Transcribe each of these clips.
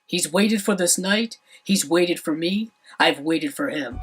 He's waited for this night. He's waited for me. I've waited for him.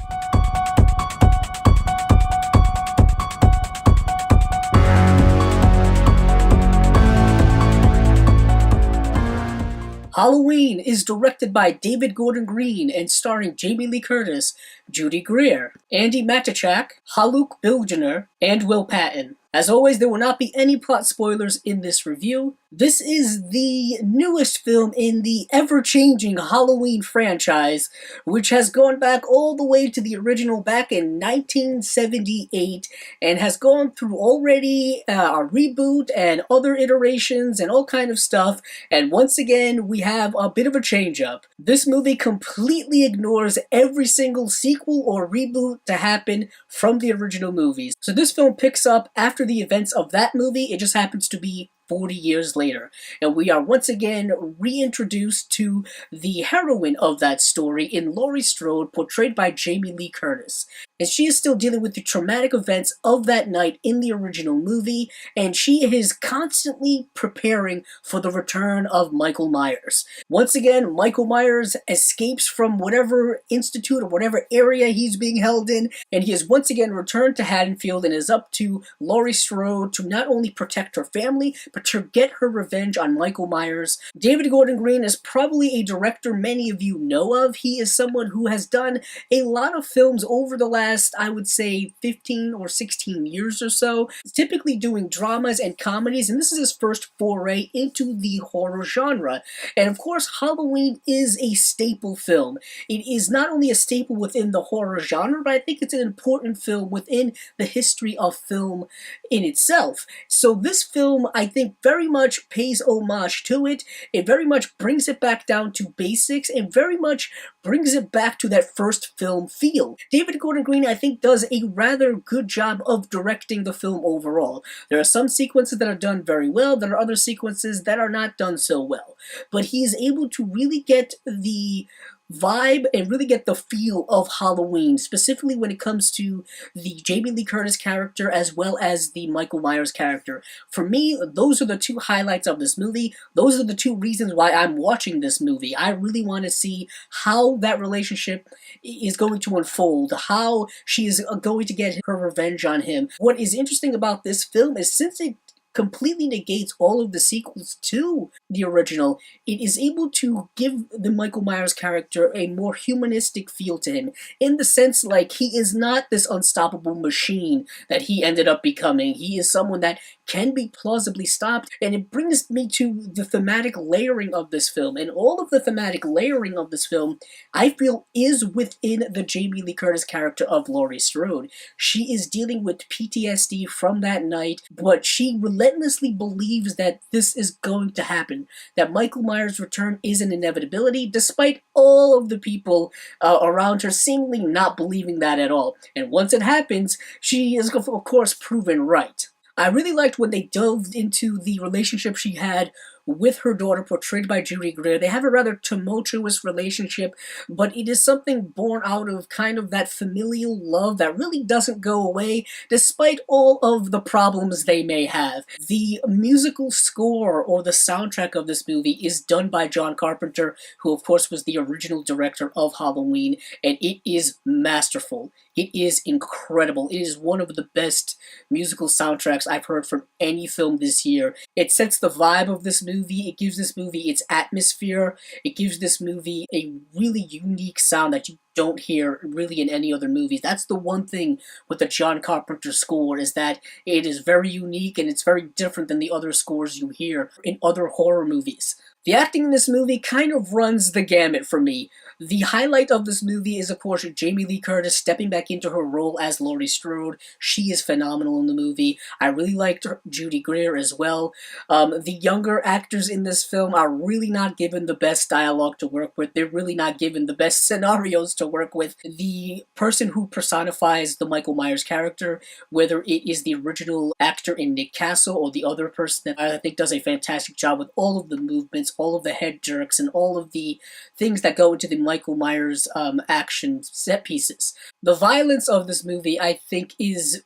Halloween is directed by David Gordon Green and starring Jamie Lee Curtis, Judy Greer, Andi Matichak, Haluk Bilginer, and Will Patton. As always, there will not be any plot spoilers in this review. This is the newest film in the ever-changing Halloween franchise, which has gone back all the way to the original back in 1978 and has gone through already a reboot and other iterations and all kind of stuff. And once again, we have a bit of a change-up. This movie completely ignores every single sequel or reboot to happen from the original movies. So this film picks up after the events of that movie. It just happens to be 40 years later. And we are once again reintroduced to the heroine of that story in Laurie Strode, portrayed by Jamie Lee Curtis. And she is still dealing with the traumatic events of that night in the original movie, and she is constantly preparing for the return of Michael Myers. Once again, Michael Myers escapes from whatever institute or whatever area he's being held in, and he is once again returned to Haddonfield and is up to Laurie Strode to not only protect her family, but to get her revenge on Michael Myers. David Gordon Green is probably a director many of you know of. He is someone who has done a lot of films over the last, I would say, 15 or 16 years or so, typically doing dramas and comedies, and this is his first foray into the horror genre. And of course, Halloween is a staple film. It is not only a staple within the horror genre, but I think it's an important film within the history of film in itself. So this film, I think, very much pays homage to it. It very much brings it back down to basics and very much brings it back to that first film feel. David Gordon Green, I think, does a rather good job of directing the film overall. There are some sequences that are done very well, there are other sequences that are not done so well. But he is able to really get the vibe and really get the feel of Halloween, specifically when it comes to the Jamie Lee Curtis character as well as the Michael Myers character. For me, those are the two highlights of this movie. Those are the two reasons why I'm watching this movie. I really want to see how that relationship is going to unfold, how she is going to get her revenge on him. What is interesting about this film is, since it completely negates all of the sequels to the original, it is able to give the Michael Myers character a more humanistic feel to him, in the sense like he is not this unstoppable machine that he ended up becoming. He is someone that can be plausibly stopped, and it brings me to the thematic layering of this film. And all of the thematic layering of this film, I feel, is within the Jamie Lee Curtis character of Laurie Strode. She is dealing with PTSD from that night, but she relentlessly believes that this is going to happen, that Michael Myers' return is an inevitability, despite all of the people around her seemingly not believing that at all. And once it happens, she is, of course, proven right. I really liked when they delved into the relationship she had with her daughter, portrayed by Judy Greer. They have a rather tumultuous relationship, but it is something born out of kind of that familial love that really doesn't go away, despite all of the problems they may have. The musical score, or the soundtrack of this movie, is done by John Carpenter, who of course was the original director of Halloween, and it is masterful. It is incredible. It is one of the best musical soundtracks I've heard from any film this year. It sets the vibe of this movie. It gives this movie its atmosphere. It gives this movie a really unique sound that you don't hear really in any other movies. That's the one thing with the John Carpenter score, is that it is very unique and it's very different than the other scores you hear in other horror movies. The acting in this movie kind of runs the gamut for me. The highlight of this movie is, of course, Jamie Lee Curtis stepping back into her role as Laurie Strode. She is phenomenal in the movie. I really liked Judy Greer as well. The younger actors in this film are really not given the best dialogue to work with. They're really not given the best scenarios to work with. The person who personifies the Michael Myers character, whether it is the original actor in Nick Castle or the other person that I think does a fantastic job with all of the movements, all of the head jerks, and all of the things that go into the Michael Myers action set pieces. The violence of this movie, I think, is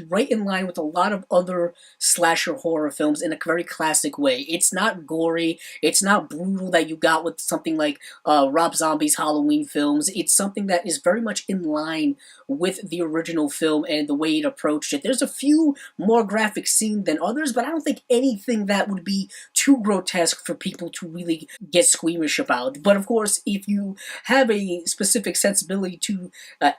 right in line with a lot of other slasher horror films in a very classic way. It's not gory, it's not brutal that you got with something like Rob Zombie's Halloween films. It's something that is very much in line with the original film and the way it approached it. There's a few more graphic scenes than others, but I don't think anything that would be too grotesque for people to really get squeamish about. But of course, if you have a specific sensibility to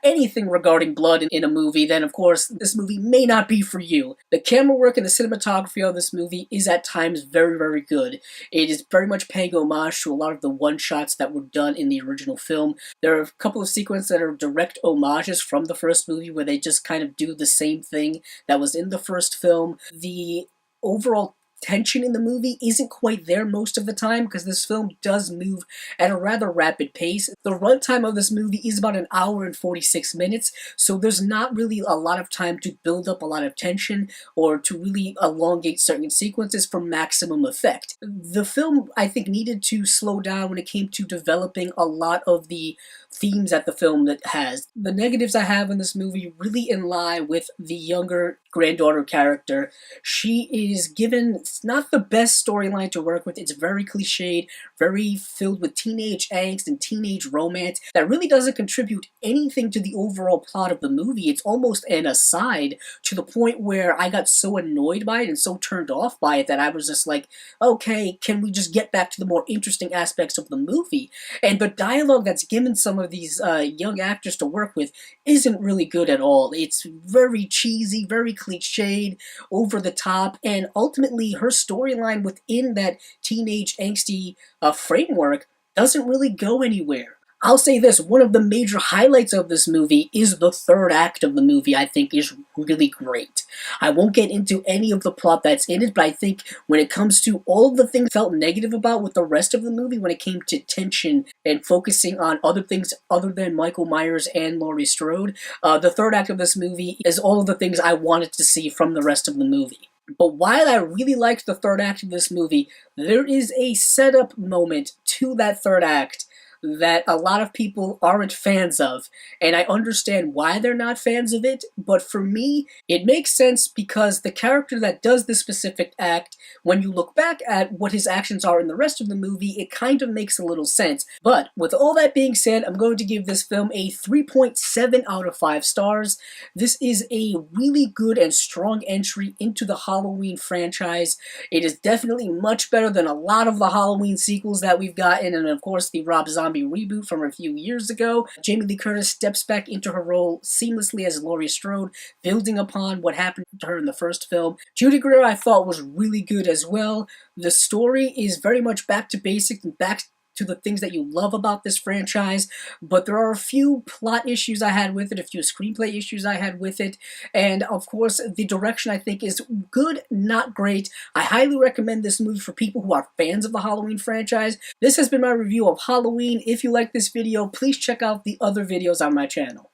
anything regarding blood in a movie, then of course this movie may not be for you. The camera work and the cinematography of this movie is at times very, very good. It is very much paying homage to a lot of the one-shots that were done in the original film. There are a couple of sequences that are direct homages from the first movie where they just kind of do the same thing that was in the first film. The overall tension in the movie isn't quite there most of the time because this film does move at a rather rapid pace. The runtime of this movie is about an hour and 46 minutes, so there's not really a lot of time to build up a lot of tension or to really elongate certain sequences for maximum effect. The film, I think, needed to slow down when it came to developing a lot of the themes that the film that has. The negatives I have in this movie really in line with the younger granddaughter character. She is given not the best storyline to work with. It's very cliched, very filled with teenage angst and teenage romance that really doesn't contribute anything to the overall plot of the movie. It's almost an aside to the point where I got so annoyed by it and so turned off by it that I was just like, okay, can we just get back to the more interesting aspects of the movie? And the dialogue that's given some of these young actors to work with isn't really good at all. It's very cheesy, very cliched, over the top, and ultimately her storyline within that teenage angsty framework doesn't really go anywhere. I'll say this, one of the major highlights of this movie is the third act of the movie. I think is really great. I won't get into any of the plot that's in it, but I think when it comes to all of the things I felt negative about with the rest of the movie, when it came to tension and focusing on other things other than Michael Myers and Laurie Strode, the third act of this movie is all of the things I wanted to see from the rest of the movie. But while I really liked the third act of this movie, there is a setup moment to that third act that a lot of people aren't fans of, and I understand why they're not fans of it, but for me, it makes sense because the character that does this specific act, when you look back at what his actions are in the rest of the movie, it kind of makes a little sense. But with all that being said, I'm going to give this film a 3.7 out of 5 stars. This is a really good and strong entry into the Halloween franchise. It is definitely much better than a lot of the Halloween sequels that we've gotten, and of course the Rob Zombie reboot from a few years ago. Jamie Lee Curtis steps back into her role seamlessly as Laurie Strode, building upon what happened to her in the first film. Judy Greer I thought was really good as well. The story is very much back to basics and back to the things that you love about this franchise, but there are a few plot issues I had with it, a few screenplay issues I had with it, and of course the direction I think is good, not great. I highly recommend this movie for people who are fans of the Halloween franchise. This has been my review of Halloween. If you like this video, please check out the other videos on my channel.